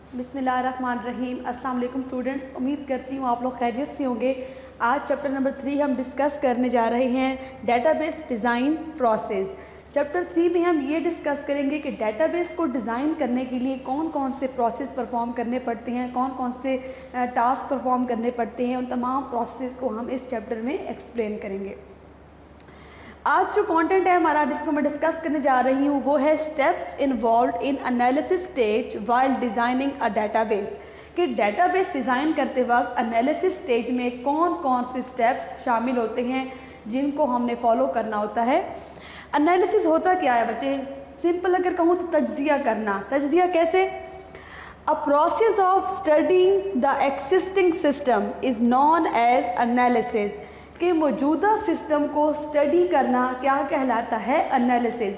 बिस्मिल्लाहिर्रहमानिर्रहीम। अस्सलाम वालेकुम स्टूडेंट्स, उम्मीद करती हूँ आप लोग खैरियत से होंगे। आज चैप्टर नंबर 3 हम डिस्कस करने जा रहे हैं डेटाबेस डिज़ाइन प्रोसेस। चैप्टर 3 में हम ये डिस्कस करेंगे कि डेटाबेस को डिज़ाइन करने के लिए कौन कौन से प्रोसेस परफॉर्म करने पड़ते हैं, कौन कौन से टास्क परफॉर्म करने पड़ते हैं। उन तमाम प्रोसेस को हम इस चैप्टर में एक्सप्लेन करेंगे। आज जो कंटेंट है हमारा जिसको मैं डिस्कस करने जा रही हूँ वो है steps involve in analysis stage while designing a database. कि डेटाबेस डिज़ाइन करते वक्त एनालिसिस स्टेज में कौन कौन से स्टेप्स शामिल होते हैं जिनको हमने फॉलो करना होता है। एनालिसिस होता क्या है बच्चे? सिंपल अगर कहूँ तो तज्जिया करना। तज्जिया कैसे? A process of studying the existing system is known as analysis. कि मौजूदा सिस्टम को स्टडी करना क्या कहलाता है? एनालिसिस।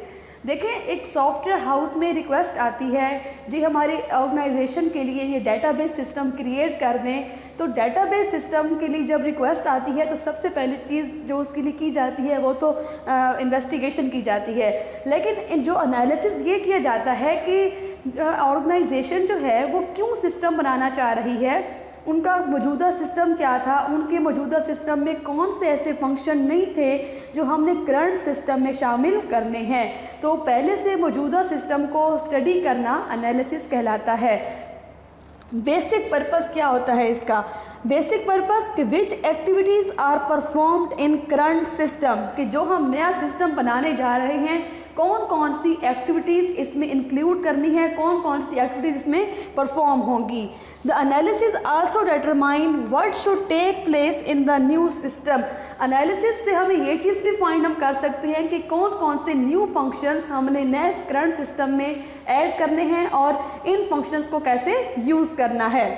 देखें, एक सॉफ्टवेयर हाउस में रिक्वेस्ट आती है जी हमारी ऑर्गेनाइजेशन के लिए ये डेटाबेस सिस्टम क्रिएट कर दें। तो डेटाबेस सिस्टम के लिए जब रिक्वेस्ट आती है तो सबसे पहली चीज़ जो उसके लिए की जाती है वो तो इन्वेस्टिगेशन की जाती है। लेकिन जो एनालिसिस ये किया जाता है कि ऑर्गेनाइजेशन जो है वो क्यों सिस्टम बनाना चाह रही है, उनका मौजूदा सिस्टम क्या था, उनके मौजूदा सिस्टम में कौन से ऐसे फंक्शन नहीं थे जो हमने करंट सिस्टम में शामिल करने हैं। तो पहले से मौजूदा सिस्टम को स्टडी करना एनालिसिस कहलाता है। बेसिक पर्पस क्या होता है इसका? बेसिक पर्पस कि which activities are performed in current system. कि जो हम नया सिस्टम बनाने जा रहे हैं कौन कौन सी एक्टिविटीज़ इसमें इंक्लूड करनी है, कौन कौन सी एक्टिविटीज़ इसमें परफॉर्म होंगी। The analysis also determine what should take place in the new system. Analysis से हमें ये चीज़ भी फाइंड हम कर सकते हैं कि कौन कौन से न्यू फंक्शंस हमने नए करंट सिस्टम में ऐड करने हैं और इन फंक्शंस को कैसे यूज़ करना है।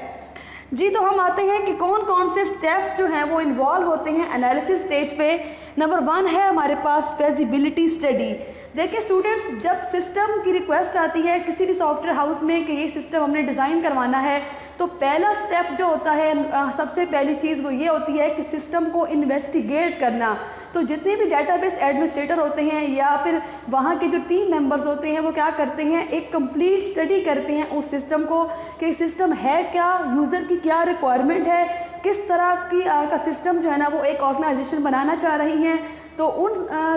जी, तो हम आते हैं कि कौन कौन से स्टेप्स जो हैं वो इन्वॉल्व होते हैं एनालिसिस स्टेज पे। नंबर 1 है हमारे पास फेजिबिलिटी स्टडी। देखिए स्टूडेंट्स, जब सिस्टम की रिक्वेस्ट आती है किसी भी सॉफ्टवेयर हाउस में कि ये सिस्टम हमने डिज़ाइन करवाना है तो पहला स्टेप जो होता है सबसे पहली चीज़ वो ये होती है कि सिस्टम को इन्वेस्टिगेट करना। तो जितने भी डेटाबेस एडमिनिस्ट्रेटर होते हैं या फिर वहाँ के जो टीम मेंबर्स होते हैं वो क्या करते हैं, एक कंप्लीट स्टडी करते हैं उस सिस्टम को कि सिस्टम है क्या, यूज़र की क्या रिक्वायरमेंट है, किस तरह की का सिस्टम जो है ना वो एक ऑर्गेनाइजेशन बनाना चाह रही हैं। तो उन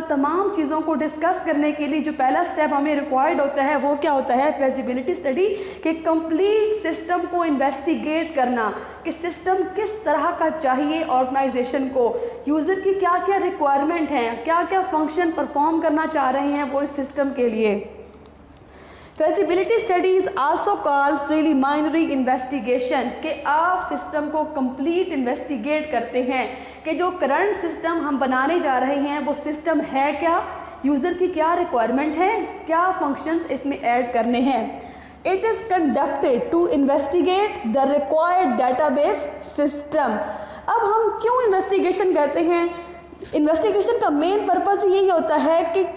तमाम चीज़ों को डिस्कस करने के लिए जो पहला स्टेप हमें रिक्वायर्ड होता है वो क्या होता है? फेजिबिलिटी स्टडी। कि कंप्लीट सिस्टम को इन्वेस्टिगेट करना कि सिस्टम किस तरह का चाहिए ऑर्गेनाइजेशन को, यूज़र की क्या क्या रिक्वायरमेंट हैं, क्या क्या फंक्शन परफॉर्म करना चाह रहे हैं वो इस सिस्टम के लिए। Feasibility study is also called preliminary investigation. कि आप सिस्टम को कंप्लीट इन्वेस्टिगेट करते हैं कि जो करंट सिस्टम हम बनाने जा रहे हैं वो सिस्टम है क्या, यूज़र की क्या रिक्वायरमेंट है, क्या फंक्शंस इसमें ऐड करने हैं। It is conducted to investigate the required database system. अब हम क्यों इन्वेस्टिगेशन करते हैं? इन्वेस्टिगेशन का मेन पर्पज़ यही होता है कि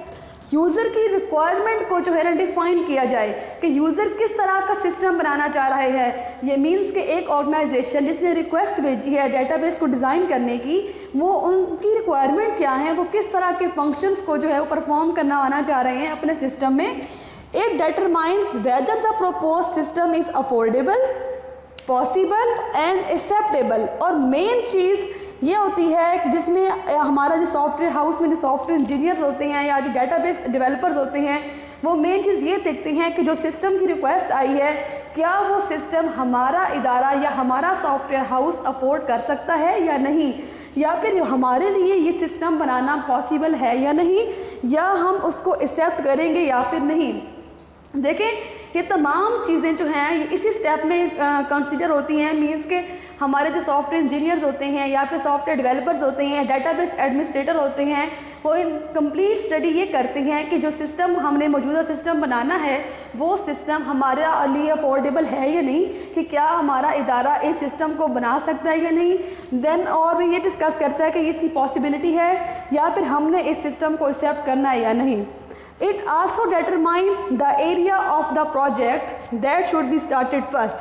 यूज़र की रिक्वायरमेंट को जो है ना डिफ़ाइन किया जाए कि यूज़र किस तरह का सिस्टम बनाना चाह रहे हैं। ये मीन्स कि एक ऑर्गेनाइजेशन जिसने रिक्वेस्ट भेजी है डेटाबेस को डिज़ाइन करने की, वो उनकी रिक्वायरमेंट क्या है, वो किस तरह के फंक्शंस को जो है वो परफॉर्म करना चाह रहे हैं अपने सिस्टम में। It determines whether the propose system is affordable, possible and acceptable. और मेन चीज़ ये होती है जिसमें हमारा जो सॉफ्टवेयर हाउस में जो सॉफ्टवेयर इंजीनियर्स होते हैं या जो डेटाबेस डेवलपर्स होते हैं वो मेन चीज़ ये देखते हैं कि जो सिस्टम की रिक्वेस्ट आई है क्या वो सिस्टम हमारा इदारा या हमारा सॉफ्टवेयर हाउस अफोर्ड कर सकता है या नहीं, या फिर हमारे लिए ये सिस्टम बनाना पॉसिबल है या नहीं, या हम उसको एक्सेप्ट करेंगे या फिर नहीं। देखें, ये तमाम चीज़ें जो हैं ये इसी स्टेप में कंसिडर होती हैं। मीन्स के हमारे जो सॉफ्टवेयर इंजीनियर्स होते हैं या फिर सॉफ्टवेयर डेवलपर्स होते हैं, डेटाबेस एडमिनिस्ट्रेटर होते हैं, वो कंप्लीट स्टडी ये करते हैं कि जो सिस्टम हमने मौजूदा सिस्टम बनाना है वो सिस्टम हमारे लिए अफोर्डेबल है या नहीं, कि क्या हमारा इदारा इस सिस्टम को बना सकता है या नहीं। देन और ये डिस्कस करता है कि इसकी पॉसिबिलिटी है या फिर हमने इस सिस्टम को एक्सेप्ट करना है या नहीं। It also determine the area of the project that should be started first.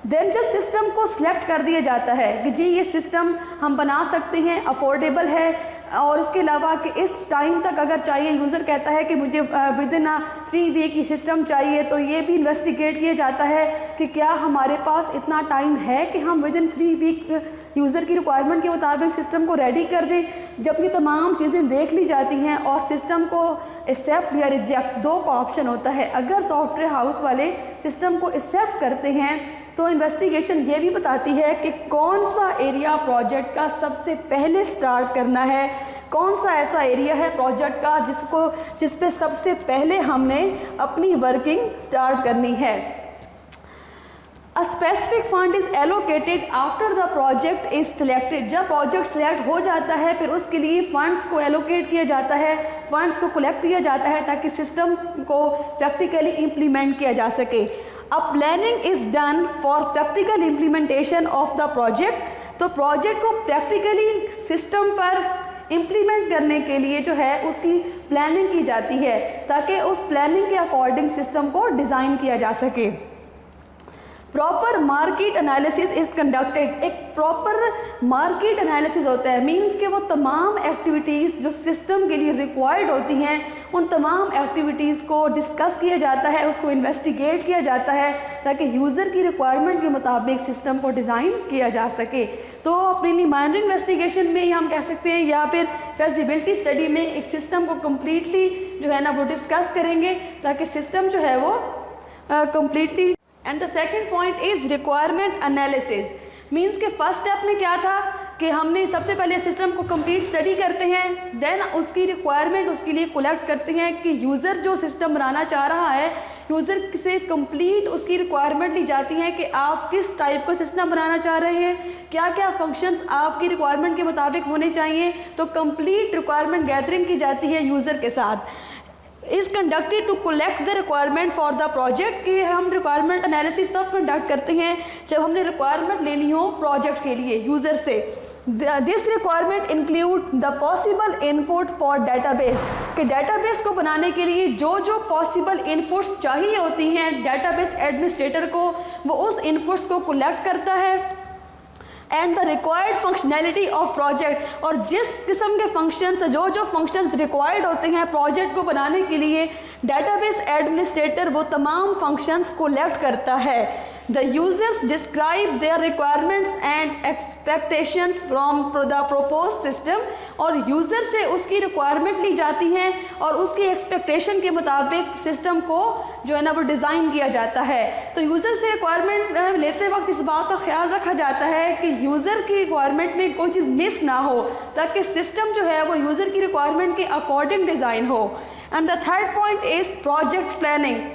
Then जब सिस्टम को सिलेक्ट कर दिया जाता है कि जी ये सिस्टम हम बना सकते हैं, अफोर्डेबल है, और इसके अलावा कि इस टाइम तक अगर चाहिए, यूज़र कहता है कि मुझे विद इन 3 वीक की सिस्टम चाहिए, तो ये भी इन्वेस्टिगेट किया जाता है कि क्या हमारे पास इतना टाइम है कि हम विद इन 3 वीक यूज़र की रिक्वायरमेंट के मुताबिक सिस्टम को रेडी कर दें। जब ये तमाम चीज़ें देख ली जाती हैं और सिस्टम को एक्सेप्ट या रिजेक्ट 2 का ऑप्शन होता है। अगर सॉफ्टवेयर हाउस वाले सिस्टम को एक्सेप्ट करते हैं तो इन्वेस्टिगेशन ये भी बताती है कि कौन सा एरिया प्रोजेक्ट का सबसे पहले स्टार्ट करना है, कौन सा ऐसा एरिया है प्रोजेक्ट का जिस पे सबसे पहले हमने अपनी वर्किंग स्टार्ट करनी है। A specific fund is allocated after the project is selected। जब प्रोजेक्ट सिलेक्ट हो जाता है फिर उसके लिए फंड्स को एलोकेट किया जाता है, फंड्स को कलेक्ट किया जाता है ताकि सिस्टम को प्रैक्टिकली इम्प्लीमेंट किया जा सके। A planning is done for practical implementation of the project। तो प्रोजेक्ट को प्रैक्टिकली सिस्टम पर इम्प्लीमेंट करने के लिए जो है उसकी प्लानिंग की जाती है ताकि उस प्लानिंग के अकॉर्डिंग सिस्टम को डिज़ाइन किया जा सके। Proper market analysis is conducted. एक प्रॉपर मार्केट एनालिसिस होता है, मींस कि वो तमाम एक्टिविटीज़ जो सिस्टम के लिए रिक्वायर्ड होती हैं उन तमाम एक्टिविटीज़ को डिस्कस किया जाता है, उसको इन्वेस्टिगेट किया जाता है ताकि यूज़र की रिक्वायरमेंट के मुताबिक सिस्टम को डिज़ाइन किया जा सके। तो प्रीलिमिनरी इन्वेस्टिगेशन में हम कह सकते हैं या फिर फेजिबिलिटी स्टडी में एक सिस्टम को कम्प्लीटली जो है ना वो डिस्कस करेंगे ताकि सिस्टम जो है वो completely. And the second point is requirement analysis. Means के फर्स्ट स्टेप में क्या था कि हमने सबसे पहले सिस्टम को कंप्लीट स्टडी करते हैं, देन उसकी रिक्वायरमेंट उसके लिए कलेक्ट करते हैं कि यूज़र जो सिस्टम बनाना चाह रहा है, यूज़र से कंप्लीट उसकी रिक्वायरमेंट ली जाती है कि आप किस टाइप का सिस्टम बनाना चाह रहे हैं, क्या क्या फंक्शंस आपकी रिक्वायरमेंट के मुताबिक होने चाहिए। तो कंप्लीट रिक्वायरमेंट गैदरिंग की जाती है यूज़र के साथ। Is conducted to collect the requirement for the project. कि हम रिक्वायरमेंट एनालिसिस तब कंडक्ट करते हैं जब हमने रिक्वायरमेंट लेनी हो प्रोजेक्ट के लिए यूज़र से। This requirement include the possible input for database. कि डेटाबेस को बनाने के लिए जो जो पॉसिबल इनपुट्स चाहिए होती हैं डेटाबेस एडमिनिस्ट्रेटर को, वो उस इनपुट्स को कलेक्ट करता है। And the required functionality of project. और जिस किस्म के फंक्शंस जो फंक्शंस रिक्वायर्ड होते हैं प्रोजेक्ट को बनाने के लिए, डेटाबेस एडमिनिस्ट्रेटर वो तमाम फंक्शंस कलेक्ट करता है। The users describe their requirements and expectations from the propose system. और यूज़र से उसकी रिक्वायरमेंट ली जाती हैं और उसकी एक्सपेक्टेशन के मुताबिक सिस्टम को जो है ना वो डिज़ाइन किया जाता है। तो यूज़र से रिक्वायरमेंट लेते वक्त इस बात का ख्याल रखा जाता है कि यूज़र की रिक्वायरमेंट में कोई चीज़ मिस ना हो ताकि सिस्टम जो है वो यूज़र की रिक्वायरमेंट के अकॉर्डिंग डिज़ाइन हो। And the third point is project planning.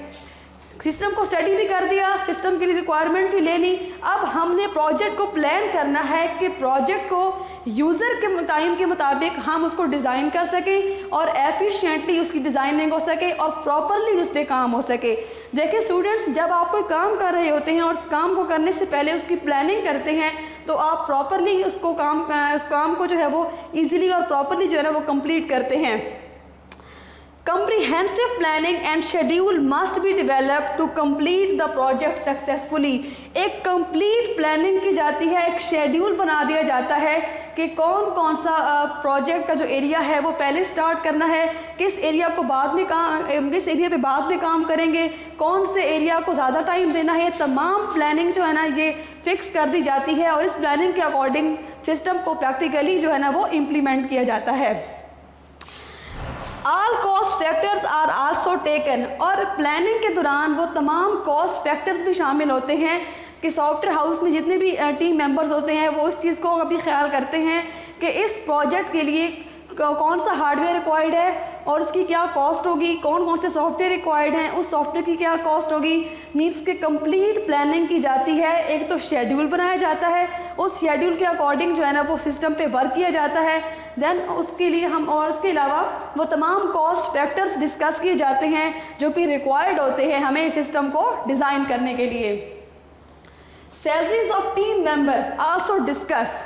System को स्टडी भी कर दिया, सिस्टम के लिए रिक्वायरमेंट भी ले ली, अब हमने प्रोजेक्ट को प्लान करना है कि प्रोजेक्ट को यूज़र के टाइम के मुताबिक हम उसको डिज़ाइन कर सकें और एफिशिएंटली उसकी डिज़ाइनिंग हो सके और प्रॉपरली उस पर काम हो सके। देखिए स्टूडेंट्स, जब आप कोई काम कर रहे होते हैं और उस काम को करने से पहले उसकी प्लानिंग करते हैं तो आप प्रॉपरली उस काम को जो है वो ईजिली और प्रॉपरली जो है ना वो कंप्लीट करते हैं। Comprehensive planning and schedule must be developed to complete the project successfully। एक कंप्लीट प्लानिंग की जाती है, एक शेड्यूल बना दिया जाता है कि कौन कौन सा प्रोजेक्ट का जो एरिया है वो पहले स्टार्ट करना है, किस एरिया को बाद में किस एरिया पे बाद में काम करेंगे, कौन से एरिया को ज़्यादा टाइम देना है। तमाम प्लानिंग जो है ना ये फिक्स कर दी जाती है और इस प्लानिंग के अकॉर्डिंग सिस्टम को प्रैक्टिकली जो है ना वो इम्प्लीमेंट किया जाता है। All cost factors are also taken. और प्लानिंग के दौरान वो तमाम कॉस्ट फैक्टर्स भी शामिल होते हैं कि सॉफ्टवेयर हाउस में जितने भी टीम मेंबर्स होते हैं वो उस चीज़ को भी ख्याल करते हैं कि इस प्रोजेक्ट के लिए कौन सा हार्डवेयर रिक्वायर्ड है और उसकी क्या कॉस्ट होगी, कौन कौन से सॉफ्टवेयर रिक्वायर्ड हैं, उस सॉफ्टवेयर की क्या कॉस्ट होगी। मीन्स के कंप्लीट प्लानिंग की जाती है। एक तो शेड्यूल बनाया जाता है, उस शेड्यूल के अकॉर्डिंग जो है ना वो सिस्टम पे वर्क किया जाता है। देन उसके लिए हम और उसके अलावा वो तमाम कॉस्ट फैक्टर्स डिस्कस किए जाते हैं जो कि रिक्वायर्ड होते हैं हमें सिस्टम को डिज़ाइन करने के लिए। Salaries of team members also discuss.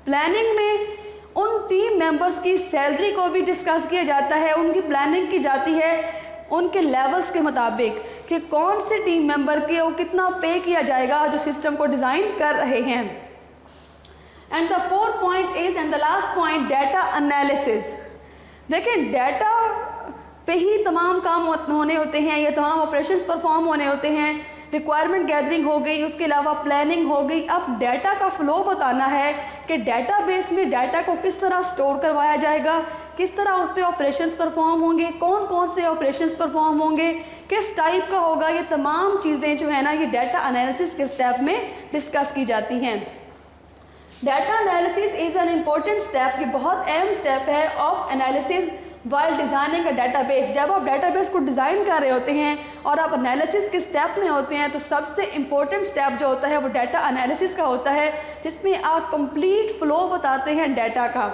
Planning में उन टीम मेंबर्स की सैलरी को भी डिस्कस किया जाता है, उनकी प्लानिंग की जाती है उनके लेवल्स के मुताबिक कि कौन से टीम मेंबर को कितना पे किया जाएगा जो सिस्टम को डिज़ाइन कर रहे हैं। And the fourth point is and the last point data analysis. देखें, डाटा पे ही तमाम काम होने होते हैं, ये तमाम ऑपरेशंस परफॉर्म होने होते हैं। रिक्वायरमेंट गैदरिंग हो गई, उसके अलावा प्लानिंग हो गई। अब डाटा का फ्लो बताना है कि डेटाबेस में डाटा को किस तरह स्टोर करवाया जाएगा, किस तरह उस पर ऑपरेशंस परफॉर्म होंगे, कौन कौन से ऑपरेशंस परफॉर्म होंगे, किस टाइप का होगा। ये तमाम चीज़ें जो है ना, ये डाटा एनालिसिस के स्टेप में डिस्कस की जाती हैं। Data analysis is an important step, ये बहुत अहम स्टेप है of analysis while designing a database. जब आप डाटाबेस को डिज़ाइन कर रहे होते हैं और आप एनालिसिस के स्टेप में होते हैं, तो सबसे इम्पोर्टेंट स्टेप जो होता है वो डाटा एनालिसिस का होता है, जिसमें आप कंप्लीट फ्लो बताते हैं डाटा का।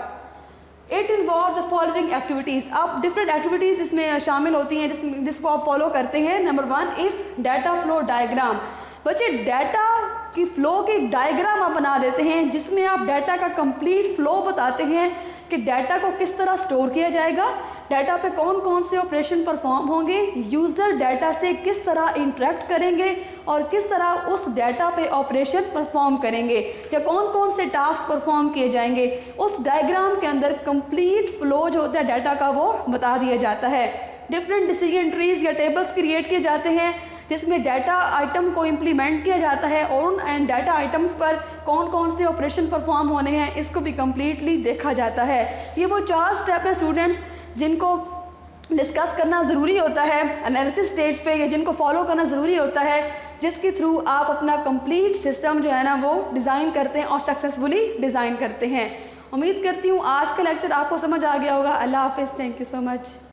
It involve the following activities. अब डिफरेंट एक्टिविटीज़ इसमें शामिल होती हैं जिसको आप फॉलो करते हैं। Number 1 is data flow diagram. बच्चे, डाटा की फ़्लो की डायग्राम आप बना देते हैं, जिसमें आप डाटा का कंप्लीट फ़्लो बताते हैं कि डाटा को किस तरह स्टोर किया जाएगा, डाटा पे कौन कौन से ऑपरेशन परफॉर्म होंगे, यूज़र डाटा से किस तरह इंटरेक्ट करेंगे और किस तरह उस डाटा पे ऑपरेशन परफॉर्म करेंगे या कौन कौन से टास्क परफॉर्म किए जाएंगे। उस डायग्राम के अंदर कंप्लीट फ़्लो जो होता है डाटा का वो बता दिया जाता है। डिफरेंट डिसीजन ट्रीज या टेबल्स क्रिएट किए जाते हैं, जिसमें डाटा आइटम को इम्प्लीमेंट किया जाता है और उन डाटा आइटम्स पर कौन कौन से ऑपरेशन परफॉर्म होने हैं, इसको भी कम्प्लीटली देखा जाता है। ये वो 4 स्टेप हैं स्टूडेंट्स जिनको डिस्कस करना ज़रूरी होता है एनालिसिस स्टेज पे, या जिनको फॉलो करना ज़रूरी होता है, जिसके थ्रू आप अपना कंप्लीट सिस्टम जो है ना वो डिज़ाइन करते हैं और सक्सेसफुली डिज़ाइन करते हैं। उम्मीद करती हूँ आज का लेक्चर आपको समझ आ गया होगा। अल्लाह हाफिज़, थैंक यू सो मच।